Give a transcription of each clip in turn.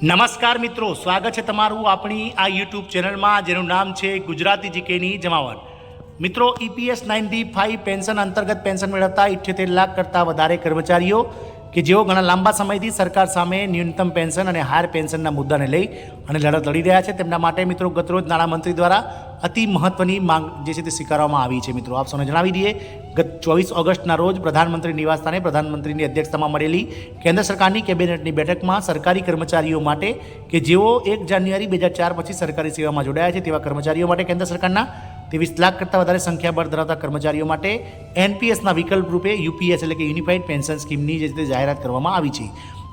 નમસ્કાર મિત્રો, સ્વાગત છે તમારું આપણી આ યુટ્યુબ ચેનલમાં જેનું નામ છે ગુજરાતી જીકેની જમાવટ. મિત્રો, EPS 95 પેન્શન અંતર્ગત પેન્શન મેળવતા 78 લાખ કરતાં વધારે કર્મચારીઓ કે જેઓ ઘણા લાંબા સમયથી સરકાર સામે ન્યૂનતમ પેન્શન અને હાયર પેન્શનના મુદ્દાને લઈ અને લડત લડી રહ્યા છે, તેમના માટે મિત્રો ગતરોજ નાણામંત્રી દ્વારા અતિ મહત્વની માંગ જે છે તે સ્વીકારવામાં આવી છે. મિત્રો, આપ સૌને જણાવી દઈએ, ગત 24 ઓગસ્ટના રોજ પ્રધાનમંત્રી નિવાસસ્થાને પ્રધાનમંત્રીની અધ્યક્ષતામાં મળેલી કેન્દ્ર સરકારની કેબિનેટની બેઠકમાં સરકારી કર્મચારીઓ માટે કે જેઓ 1 જાન્યુઆરી 2004 પછી સરકારી સેવામાં જોડાયા છે તેવા કર્મચારીઓ માટે કેન્દ્ર સરકારના 23 લાખ કરતાં વધારે સંખ્યાબળ ધરાવતા કર્મચારીઓ માટે NPSના વિકલ્પ રૂપે UPS એટલે કે યુનિફાઈડ પેન્શન સ્કીમની જે રીતે જાહેરાત કરવામાં આવી છે.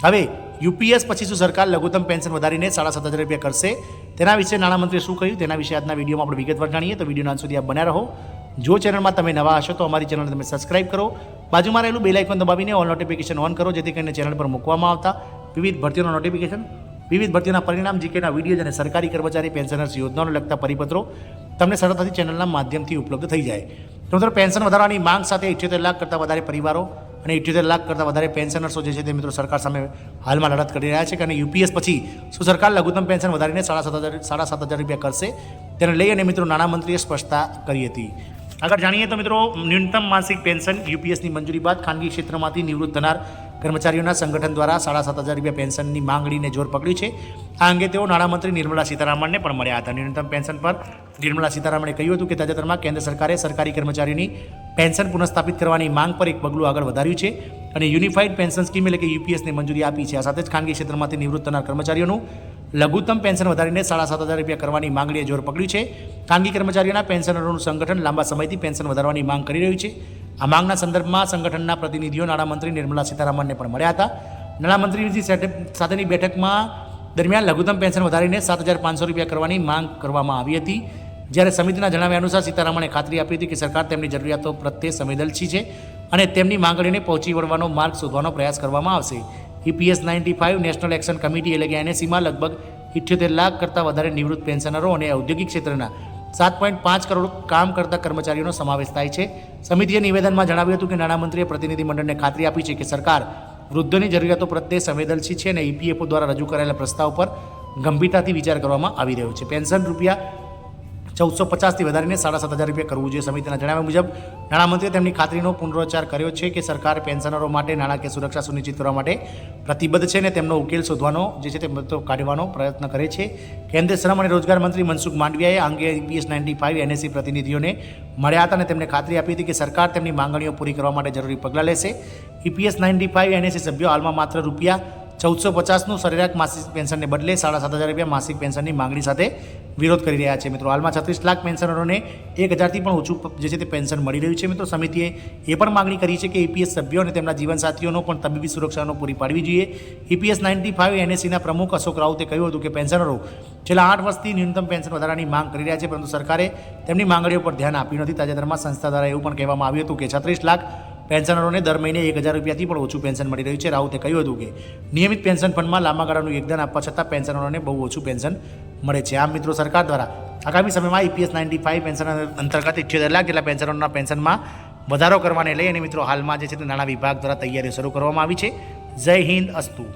હવે UPS પછી શું સરકાર લઘુત્તમ પેન્શન વધારીને 7,500 રૂપિયા કરશે, તેના વિશે નાણામંત્રીએ શું કહ્યું તેના વિશે આજના વિડીયોમાં આપણે વિગતવાર જાણીએ. તો વિડીયોના અંત સુધી આપ બન્યા રહો. જો ચેનલમાં તમે નવા હશો તો અમારી ચેનલને તમે સબસ્ક્રાઇબ કરો, બાજુમાં રહેલું બેલ આઇકોન દબાવીને ઓલ નોટિફિકેશન ઓન કરો, જેથી કરીને ચેનલ પર મૂકવામાં આવતા વિવિધ ભરતીઓના નોટિફિકેશન, વિવિધ ભરતીઓના પરિણામ, જીકેના વિડીયોઝ અને સરકારી કર્મચારી પેન્શનર્સ યોજનાઓને લગતા પરિપત્રો તમને સરળતાથી ચેનલના માધ્યમથી ઉપલબ્ધ થઈ જાય. તો મિત્રો, પેન્શન વધારવાની માંગ સાથે 78 લાખ કરતાં વધારે પરિવારો અને 78 લાખ કરતાં વધારે પેન્શનર્સો જે છે તે મિત્રો સરકાર સામે હાલમાં લડત કરી રહ્યા છે કે અને UPS પછી શું સરકાર લઘુત્તમ પેન્શન વધારીને 7,500 રૂપિયા કરશે, તેને લઈ અને મિત્રો નાણામંત્રીએ સ્પષ્ટતા કરી હતી. આગળ જાણીએ તો મિત્રો, ન્યૂનતમ માસિક પેન્શન UPSની મંજૂરી બાદ ખાનગી ક્ષેત્રમાંથી નિવૃત્ત થનાર કર્મચારીઓના સંગઠન દ્વારા 7,500 રૂપિયા પેન્શનની માંગણીને જોર પકડ્યું છે. આ અંગે તેઓ નાણામંત્રી નિર્મલા સીતારામનને પણ મળ્યા હતા. ન્યૂનતમ પેન્શન પર નિર્મલા સીતારામણે કહ્યું હતું કે તાજેતરમાં કેન્દ્ર સરકારે સરકારી કર્મચારીઓની પેન્શન પુનઃસ્થાપિત કરવાની માંગ પર એક પગલું આગળ વધાર્યું છે અને યુનિફાઈડ પેન્શન સ્કીમ એટલે કે UPSને મંજૂરી આપી છે. આ સાથે જ ખાનગી ક્ષેત્રમાંથી નિવૃત્ત થનાર કર્મચારીઓનું લઘુત્તમ પેન્શન વધારીને 7,500 રૂપિયા કરવાની માંગણીએ જોર પકડ્યું છે. ખાનગી કર્મચારીઓના પેન્શનરોનું સંગઠન લાંબા સમયથી પેન્શન વધારવાની માંગ કરી રહ્યું છે. આ માંગના સંદર્ભમાં સંગઠનના પ્રતિનિધિઓ નાણામંત્રી નિર્મલા સીતારામનને પણ મળ્યા હતા. નાણામંત્રીજી સાથેની બેઠકમાં દરમિયાન લઘુત્તમ પેન્શન વધારીને 7,500 રૂપિયા કરવાની માંગ કરવામાં આવી હતી. જ્યારે સમિતિના જણાવ્યા અનુસાર સીતારામણે ખાતરી આપી હતી કે સરકાર તેમની જરૂરિયાતો પ્રત્યે સંવેદનશીલ છે અને તેમની માંગણીને પહોંચી વળવાનો માર્ગ શોધવાનો પ્રયાસ કરવામાં આવશે. EPS 95 નેશનલ એક્શન કમિટી એટલે કે NSCમાં લગભગ 78 લાખ કરતાં વધારે નિવૃત્ત પેન્શનરો અને ઔદ્યોગિક ક્ષેત્રના 7.5 કરોડ કામ કરતા કર્મચારીઓનો સમાવેશ થાય છે. સમિતિએ નિવેદનમાં જણાવ્યું હતું કે નાણામંત્રીએ પ્રતિનિધિમંડળને ખાતરી આપી છે કે સરકાર વૃદ્ધોની જરૂરિયાતો પ્રત્યે સંવેદનશીલ છે અને EPFO દ્વારા રજૂ કરાયેલા પ્રસ્તાવ પર ગંભીરતાથી વિચાર કરવામાં આવી રહ્યો છે. પેન્શન રૂપિયા 1,450થી વધારીને 7,500 રૂપિયા કરવું જોઈએ. સમિતિના જણાવ્યા મુજબ નાણામંત્રીએ તેમની ખાતરીનો પુનરોચ્ચાર કર્યો છે કે સરકાર પેન્શનરો માટે નાણાકીય સુરક્ષા સુનિશ્ચિત કરવા માટે પ્રતિબદ્ધ છે અને તેમનો ઉકેલ શોધવાનો જે છે તે કાઢવાનો પ્રયત્ન કરે છે. કેન્દ્રીય શ્રમ અને રોજગાર મંત્રી મનસુખ માંડવિયાએ આ અંગે EPS 95 NSC પ્રતિનિધિઓને મળ્યા હતા અને તેમને ખાતરી આપી હતી કે સરકાર તેમની માંગણીઓ પૂરી કરવા માટે જરૂરી પગલાં લેશે. EPS 95 NSC સભ્યો હાલમાં માત્ર રૂપિયા 1,450નું સરેરાશ માસિક પેન્શનને બદલે 7,500 રૂપિયા માસિક પેન્શનની માંગણી સાથે વિરોધ કરી રહ્યા છે. મિત્રો, હાલમાં 36 લાખ પેન્શનરોને 1,000થી પણ ઓછું જે છે તે પેન્શન મળી રહ્યું છે. મિત્રો, સમિતિએ એ પણ માંગણી કરી છે કે EPS સભ્યો અને તેમના જીવનસાથીઓનો પણ તબીબી સુરક્ષાનો પૂરી પાડવી જોઈએ. EPS 95 NSCના પ્રમુખ અશોક રાઉતે કહ્યું હતું કે પેન્શનરો છેલ્લા 8 વર્ષથી ન્યૂનતમ પેન્શન વધારાની માંગ કરી રહ્યા છે, પરંતુ સરકારે તેમની માંગણીઓ પર ધ્યાન આપ્યું નથી. તાજેતરમાં સંસ્થા દ્વારા એવું પણ કહેવામાં આવ્યું હતું કે 36 લાખ પેન્શનરોને દર મહિને 1,000 રૂપિયાથી પણ ઓછું પેન્શન મળી રહ્યું છે. રાઉતે કહ્યું હતું કે નિયમિત પેન્શન ફંડમાં લાંબા ગાળાનું યોગદાન આપવા છતાં પેન્શનરોને બહુ ઓછું પેન્શન મળે છે. આમ મિત્રો, સરકાર દ્વારા આગામી સમયમાં EPS 95 પેન્શન અંતર્ગત 78 લાખ જેટલા પેન્શનરોના પેન્શનમાં વધારો કરવાને લઈ અને મિત્રો હાલમાં જે છે તે નાણાં વિભાગ દ્વારા તૈયારીઓ શરૂ કરવામાં આવી છે. જય હિન્દ, અસ્તુ.